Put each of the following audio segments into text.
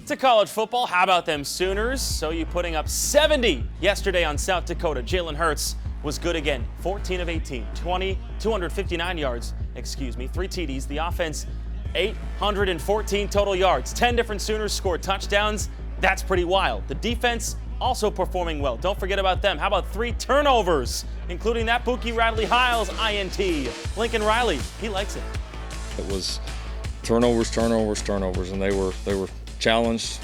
To college football, how about them Sooners? So you putting up 70 yesterday on South Dakota. Jalen Hurts was good again. 14 of 18, 259 yards, 3 TDs. The offense, 814 total yards. 10 different Sooners scored touchdowns. That's pretty wild. The defense also performing well. Don't forget about them. How about 3 turnovers, including that Buki Radley-Hiles INT. Lincoln Riley, he likes it. It was turnovers, and they were challenged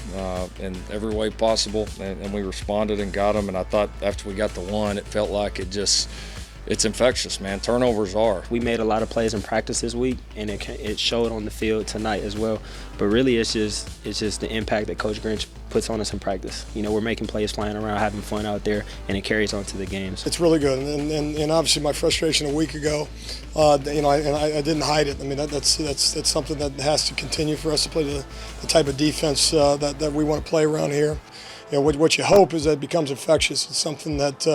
in every way possible, and we responded and got them. And I thought after we got the one, it felt like it's infectious, man. Turnovers are. We made a lot of plays in practice this week, and it showed on the field tonight as well. But really, it's just the impact that Coach Grinch puts on us in practice. You know, we're making plays, flying around, having fun out there, and it carries on to the games. It's really good, and obviously my frustration a week ago, I didn't hide it. I mean, that's something that has to continue for us to play the type of defense that we want to play around here. You know, what you hope is that it becomes infectious. It's something that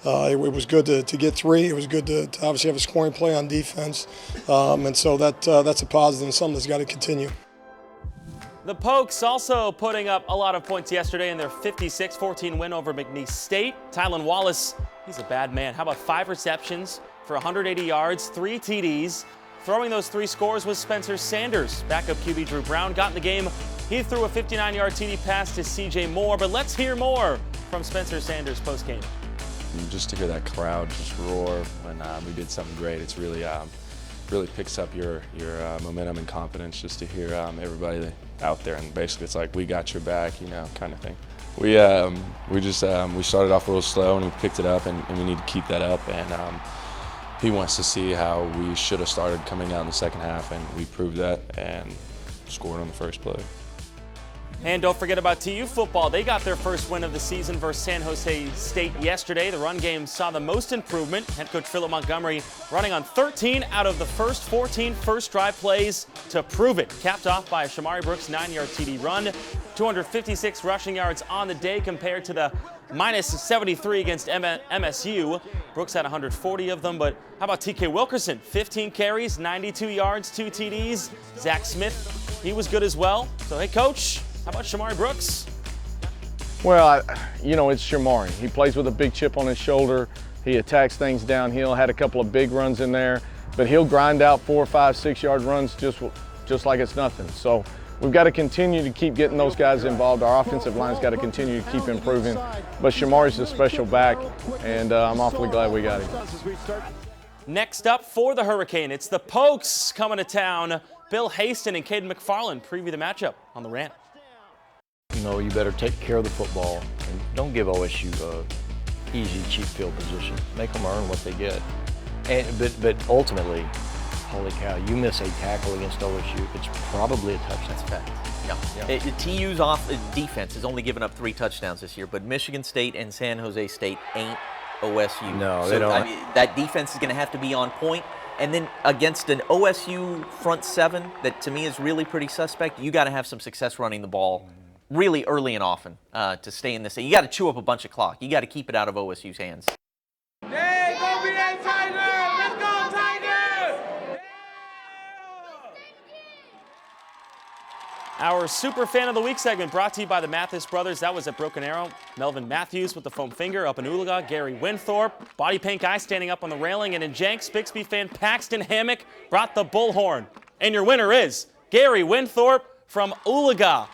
it was good to get 3. It was good to obviously have a scoring play on defense, and so that's a positive and something that's got to continue. The Pokes also putting up a lot of points yesterday in their 56-14 win over McNeese State. Tylan Wallace, he's a bad man. How about 5 receptions for 180 yards, 3 TDs. Throwing those 3 scores was Spencer Sanders. Backup QB Drew Brown got in the game. He threw a 59-yard TD pass to CJ Moore, but let's hear more from Spencer Sanders postgame. Just to hear that crowd just roar when we did something great, it's really picks up your momentum and confidence just to hear everybody out there, and basically it's like we got your back, you know, kind of thing. We started off a little slow and we picked it up, and we need to keep that up. And he wants to see how we should have started coming out in the second half, and we proved that and scored on the first play. And don't forget about TU football. They got their first win of the season versus San Jose State yesterday. The run game saw the most improvement. Head coach Philip Montgomery running on 13 out of the first 14 first drive plays to prove it. Capped off by a Shamari Brooks 9-yard TD run. 256 rushing yards on the day compared to the minus 73 against MSU. Brooks had 140 of them, but how about TK Wilkerson? 15 carries, 92 yards, 2 TDs. Zach Smith, he was good as well. So, hey, Coach, how about Shamari Brooks? Well, it's Shamari. He plays with a big chip on his shoulder. He attacks things downhill, had a couple of big runs in there, but he'll grind out 4, 5, 6-yard runs just like it's nothing. So we've got to continue to keep getting those guys involved. Our offensive line's got to continue to keep improving. But Shamari's a special back, and I'm awfully glad we got him. Next up for the Hurricane, it's the Pokes coming to town. Bill Haston and Caden McFarland preview the matchup on the Rant. You know, you better take care of the football and don't give OSU a easy, cheap field position. Make them earn what they get. But ultimately, holy cow, you miss a tackle against OSU, it's probably a touchdown. That's a fact. Yeah. TU's defense has only given up 3 touchdowns this year, but Michigan State and San Jose State ain't OSU. No, they don't. I mean, that defense is going to have to be on point. And then against an OSU front 7 that to me is really pretty suspect, you got to have some success running the ball really early and often to stay in this. You got to chew up a bunch of clock. You got to keep it out of OSU's hands. Hey, go be that Tiger! Let's go, Tiger! Our Super Fan of the Week segment brought to you by the Mathis brothers. That was at Broken Arrow. Melvin Matthews with the foam finger up in Oolaga. Gary Winthorpe, body paint guy standing up on the railing. And in Jenks, Bixby fan Paxton Hammock brought the bullhorn. And your winner is Gary Winthorpe from Oolaga.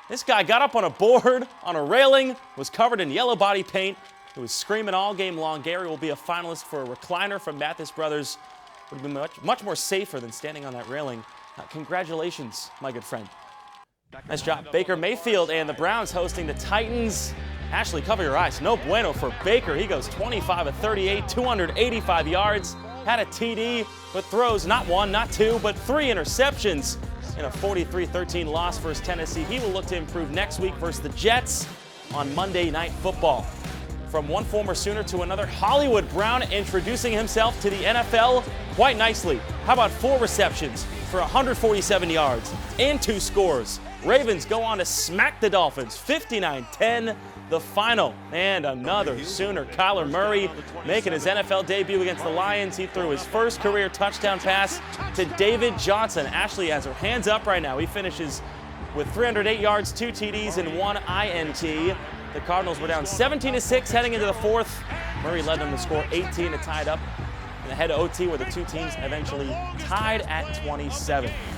This guy got up on a board, on a railing, was covered in yellow body paint. He was screaming all game long. Gary will be a finalist for a recliner from Mathis Brothers. Would have been much more safer than standing on that railing. Congratulations, my good friend. Nice job. Baker Mayfield and the Browns hosting the Titans. Ashley, cover your eyes. No bueno for Baker. He goes 25 of 38, 285 yards. Had a TD, but throws not 1, not 2, but 3 interceptions. In a 43-13 loss versus Tennessee. He will look to improve next week versus the Jets on Monday Night Football. From one former Sooner to another, Hollywood Brown introducing himself to the NFL quite nicely. How about 4 receptions for 147 yards and 2 scores? Ravens go on to smack the Dolphins 59-10, the final. And another Sooner, Kyler Murray, making his NFL debut against the Lions. He threw his first career touchdown pass to David Johnson. Ashley has her hands up right now. He finishes with 308 yards, 2 TDs, and 1 INT. The Cardinals were down 17-6 heading into the fourth. Murray led them to score 18 to tie it up and ahead to OT, where the two teams eventually tied at 27.